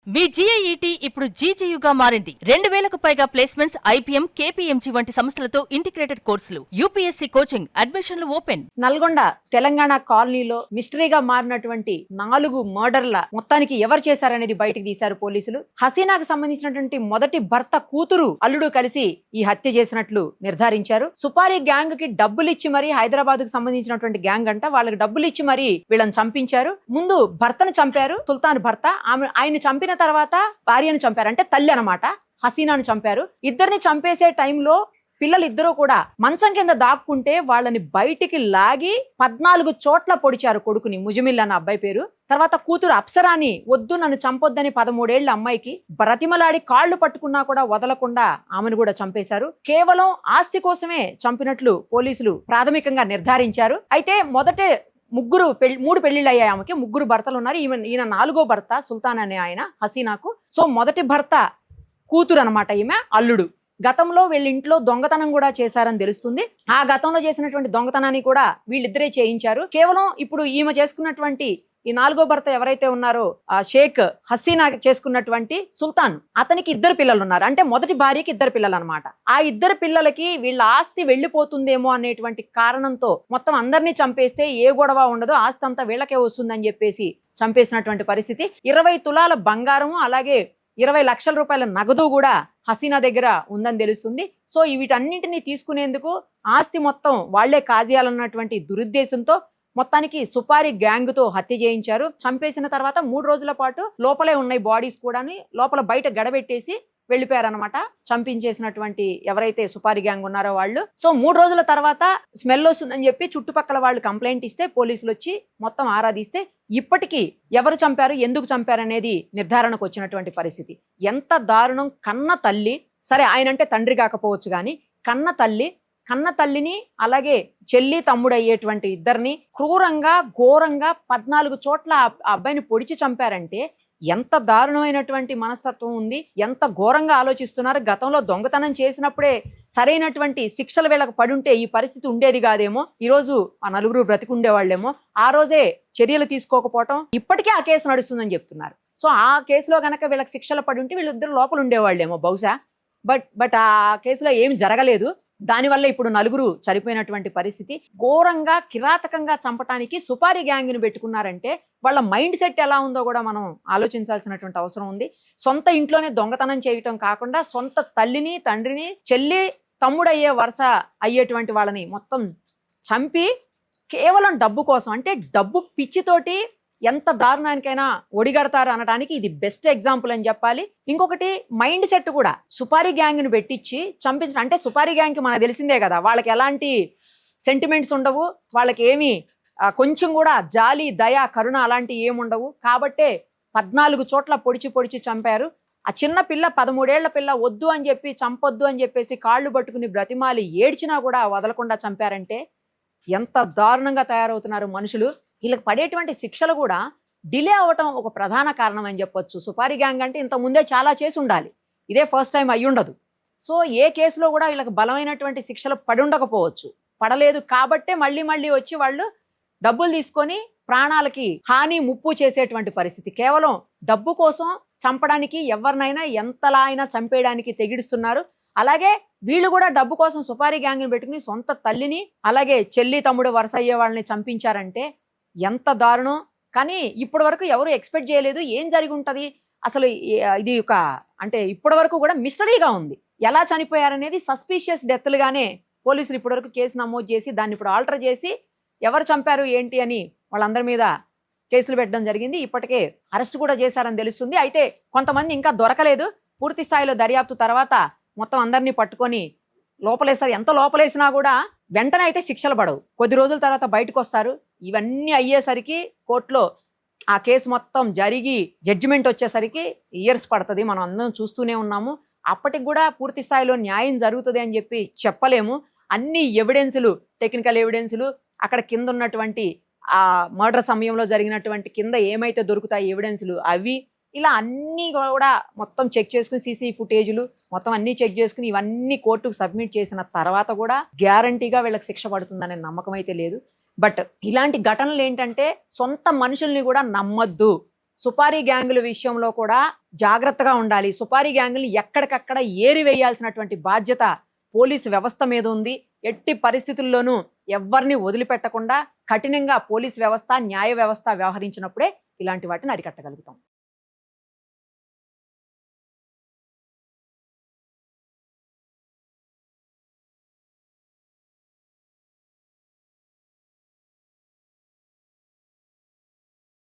మీ జీఐఈటీ ఇప్పుడు జీజీయూగా మారింది. 2000కు పైగా ప్లేస్మెంట్స్, ఐపీఎం, కేపీఎంజీ వంటి సంస్థలతో ఇంటిగ్రేటెడ్ కోర్సులు, యూపీఎస్సీ కోచింగ్, అడ్మిషన్లు ఓపెన్. నల్గొండ తెలంగాణ కాలనీలో మిస్టరీగా మారినటువంటి 4 మర్డర్ల మొత్తానికి ఎవరు చేశారనేది బయటికి తీశారు పోలీసులు. హసీనాకు సంబంధించినటువంటి మొదటి భర్త కూతురు అల్లుడు కలిసి ఈ హత్య చేసినట్లు నిర్ధారించారు. సుపారీ గ్యాంగ్ కి డబ్బులు ఇచ్చి మరీ హైదరాబాద్ కు సంబంధించినటువంటి గ్యాంగ్ అంట, వాళ్ళకి డబ్బులు ఇచ్చి మరీ వీళ్ళని చంపించారు. ముందు భర్తను చంపారు, సుల్తాన్ భర్త. ఆయన చంపిన తర్వాత భార్యను చంపారు, అంటే తల్లి అన్నమాట. హసీనాను చంపారు. ఇద్దరిని చంపేసే టైంలో పిల్లలు ఇద్దరు కూడా మంచం కింద దాక్కుంటే వాళ్ళని బయటికి లాగి 14 చోట్ల పొడిచారు కొడుకుని, ముజమిల్ అన్న అబ్బాయి పేరు. తర్వాత కూతురు అప్సరాని వద్దు నన్ను చంపొద్దని 13 ఏళ్ల అమ్మాయికి బ్రతిమలాడి కాళ్లు పట్టుకున్నా కూడా వదలకుండా ఆమెను కూడా చంపేశారు. కేవలం ఆస్తి కోసమే చంపినట్లు పోలీసులు ప్రాథమికంగా నిర్ధారించారు. అయితే మొదటే 3 పెళ్లిళ్ళు అయ్యాయి ఆమెకి, 3 భర్తలు ఉన్నారు. ఈయన 4వ భర్త సుల్తాన్ అనే ఆయన హసీనాకు. సో మొదటి భర్త కూతురు అనమాట ఈమె, అల్లుడు. గతంలో వీళ్ళ ఇంట్లో దొంగతనం కూడా చేశారని తెలుస్తుంది. ఆ గతంలో చేసినటువంటి దొంగతనాన్ని కూడా వీళ్ళిద్దరే చేయించారు. కేవలం ఇప్పుడు ఈమె చేసుకున్నటువంటి ఈ 4వ భర్త ఎవరైతే ఉన్నారో ఆ షేక్ హసీనా చేసుకున్నటువంటి సుల్తాన్, అతనికి 2 పిల్లలు ఉన్నారు. అంటే మొదటి భార్యకి 2 పిల్లలు అనమాట. ఆ 2 పిల్లలకి వీళ్ళ ఆస్తి వెళ్లిపోతుందేమో అనేటువంటి కారణంతో మొత్తం అందరినీ చంపేస్తే ఏ గొడవ ఉండదు, ఆస్తి అంతా వీళ్ళకే వస్తుందని చెప్పేసి చంపేసినటువంటి పరిస్థితి. 20 తులాల బంగారము, అలాగే 20 లక్షల రూపాయల నగదు కూడా హసీనా దగ్గర ఉందని తెలుస్తుంది. సో వీటన్నింటినీ తీసుకునేందుకు ఆస్తి మొత్తం వాళ్లే కాజేయాలన్నటువంటి దురుద్దేశంతో మొత్తానికి సుపారీ గ్యాంగ్ తో హత్య చేయించారు. చంపేసిన తర్వాత 3 రోజుల పాటు లోపలే ఉన్నాయి బాడీస్ కూడా, లోపల బయట గడబెట్టేసి వెళ్ళిపోయారనమాట చంపించేసినటువంటి ఎవరైతే సుపారీ గ్యాంగ్ ఉన్నారో వాళ్ళు. సో 3 రోజుల తర్వాత స్మెల్ వస్తుందని చెప్పి చుట్టుపక్కల వాళ్ళు కంప్లైంట్ ఇస్తే పోలీసులు వచ్చి మొత్తం ఆరాధిస్తే ఇప్పటికీ ఎవరు చంపారు, ఎందుకు చంపారు అనేది నిర్ధారణకు వచ్చినటువంటి పరిస్థితి. ఎంత దారుణం! కన్న తల్లి, సరే ఆయన అంటే తండ్రి కాకపోవచ్చు కానీ కన్న తల్లిని అలాగే చెల్లి తమ్ముడు అయ్యేటువంటి ఇద్దరిని క్రూరంగా ఘోరంగా 14 చోట్ల ఆ అబ్బాయిని పొడిచి చంపారంటే ఎంత దారుణమైనటువంటి మనస్తత్వం ఉంది, ఎంత ఘోరంగా ఆలోచిస్తున్నారు. గతంలో దొంగతనం చేసినప్పుడే సరైనటువంటి శిక్షలు వీళ్ళకి పడుంటే ఈ పరిస్థితి ఉండేది కాదేమో, ఈరోజు ఆ 4 బ్రతికుండేవాళ్ళేమో. ఆ రోజే చర్యలు తీసుకోకపోవటం, ఇప్పటికే ఆ కేసు నడుస్తుందని చెప్తున్నారు. సో ఆ కేసులో గనక వీళ్ళకి శిక్షలు పడుంటే వీళ్ళిద్దరు లోపల ఉండేవాళ్ళేమో బహుశా. బట్ ఆ కేసులో ఏమి జరగలేదు. దానివల్ల ఇప్పుడు 4 చనిపోయినటువంటి పరిస్థితి. ఘోరంగా కిరాతకంగా చంపటానికి సుపారీ గ్యాంగ్ని పెట్టుకున్నారంటే వాళ్ళ మైండ్ సెట్ ఎలా ఉందో కూడా మనం ఆలోచించాల్సినటువంటి అవసరం ఉంది. సొంత ఇంట్లోనే దొంగతనం చేయటం కాకుండా సొంత తల్లిని, తండ్రిని, చెల్లి, తమ్ముడు అయ్యే వరుస అయ్యేటువంటి వాళ్ళని మొత్తం చంపి కేవలం డబ్బు కోసం, అంటే డబ్బు పిచ్చితోటి ఎంత దారుణానికైనా ఒడిగడతారు అనడానికి ఇది బెస్ట్ ఎగ్జాంపుల్ అని చెప్పాలి. ఇంకొకటి మైండ్ సెట్ కూడా, సుపారీ గ్యాంగ్ని పెట్టించి చంపించడం అంటే సుపారీ గ్యాంగ్కి మనకు తెలిసిందే కదా, వాళ్ళకి ఎలాంటి సెంటిమెంట్స్ ఉండవు, వాళ్ళకి ఏమి కొంచెం కూడా జాలి, దయ, కరుణ అలాంటివి ఏముండవు. కాబట్టే 14 చోట్ల పొడిచి చంపారు. ఆ చిన్న పిల్ల, 13 ఏళ్ల పిల్ల వద్దు అని చెప్పి, చంపొద్దు అని చెప్పేసి కాళ్ళు పట్టుకుని బ్రతిమాలి ఏడ్చినా కూడా వదలకుండా చంపారంటే ఎంత దారుణంగా తయారవుతున్నారు మనుషులు. వీళ్ళకి పడేటువంటి శిక్షలు కూడా డిలే అవ్వటం ఒక ప్రధాన కారణం అని చెప్పొచ్చు. సుపారీ గ్యాంగ్ అంటే ఇంత ముందే చాలా చేసి ఉండాలి, ఇదే ఫస్ట్ టైం అయ్యి ఉండదు. సో ఏ కేసులో కూడా వీళ్ళకి బలమైనటువంటి శిక్షలు పడి ఉండకపోవచ్చు, పడలేదు కాబట్టే మళ్ళీ వచ్చి వాళ్ళు డబ్బులు తీసుకొని ప్రాణాలకి హాని, ముప్పు చేసేటువంటి పరిస్థితి. కేవలం డబ్బు కోసం చంపడానికి ఎవరినైనా ఎంతలా అయినా చంపేయడానికి తెగిడుస్తున్నారు. అలాగే వీళ్ళు కూడా డబ్బు కోసం సుపారీ గ్యాంగ్ని పెట్టుకుని సొంత తల్లిని, అలాగే చెల్లి, తమ్ముడు వరుస అయ్యే వాళ్ళని చంపించారంటే ఎంత దారుణం. కానీ ఇప్పటి వరకు ఎవరు ఎక్స్పెక్ట్ చేయలేదు ఏం జరిగి ఉంటుంది అసలు. ఇది ఒక అంటే ఇప్పటి వరకు కూడా మిస్టరీగా ఉంది. ఎలా చనిపోయారనేది సస్పీషియస్ డెత్లుగానే పోలీసులు ఇప్పటివరకు కేసు నమోదు చేసి దాన్ని ఇప్పుడు ఆల్టర్ చేసి ఎవరు చంపారు ఏంటి అని వాళ్ళందరి మీద కేసులు పెట్టడం జరిగింది. ఇప్పటికే అరెస్ట్ కూడా చేశారని తెలుస్తుంది. అయితే కొంతమంది ఇంకా దొరకలేదు. పూర్తి స్థాయిలో దర్యాప్తు తర్వాత మొత్తం అందరినీ పట్టుకొని లోపలేస్తారు. ఎంత లోపలేసినా కూడా వెంటనే అయితే శిక్షలు పడవు, కొద్ది రోజుల తర్వాత బయటకు వస్తారు. ఇవన్నీ అయ్యేసరికి కోర్టులో ఆ కేసు మొత్తం జరిగి జడ్జిమెంట్ వచ్చేసరికి ఇయర్స్ పడుతుంది. మనం అందరం చూస్తూనే ఉన్నాము. అప్పటికి కూడా పూర్తి స్థాయిలో న్యాయం జరుగుతుంది అని చెప్పి చెప్పలేము. అన్ని ఎవిడెన్సులు, టెక్నికల్ ఎవిడెన్సులు, అక్కడ కింద ఉన్నటువంటి ఆ మర్డర్ సమయంలో జరిగినటువంటి కింద ఏమైతే దొరుకుతాయి ఎవిడెన్సులు అవి, ఇలా అన్నీ కూడా మొత్తం చెక్ చేసుకుని సీసీ ఫుటేజ్లు మొత్తం అన్నీ చెక్ చేసుకుని ఇవన్నీ కోర్టుకు సబ్మిట్ చేసిన తర్వాత కూడా గ్యారంటీగా వీళ్ళకి శిక్ష పడుతుందనే నమ్మకం అయితే లేదు. బట్ ఇలాంటి ఘటనలు ఏంటంటే సొంత మనుషుల్ని కూడా నమ్మద్దు. సుపారీ గ్యాంగుల విషయంలో కూడా జాగ్రత్తగా ఉండాలి. సుపారీ గ్యాంగులు ఎక్కడికక్కడ ఏరివేయాల్సినటువంటి బాధ్యత పోలీసు వ్యవస్థ మీద ఉంది. ఎట్టి పరిస్థితుల్లోనూ ఎవరిని వదిలిపెట్టకుండా కఠినంగా పోలీసు వ్యవస్థ, న్యాయ వ్యవస్థ వ్యవహరించినప్పుడే ఇలాంటి వాటిని అరికట్టగలుగుతాం.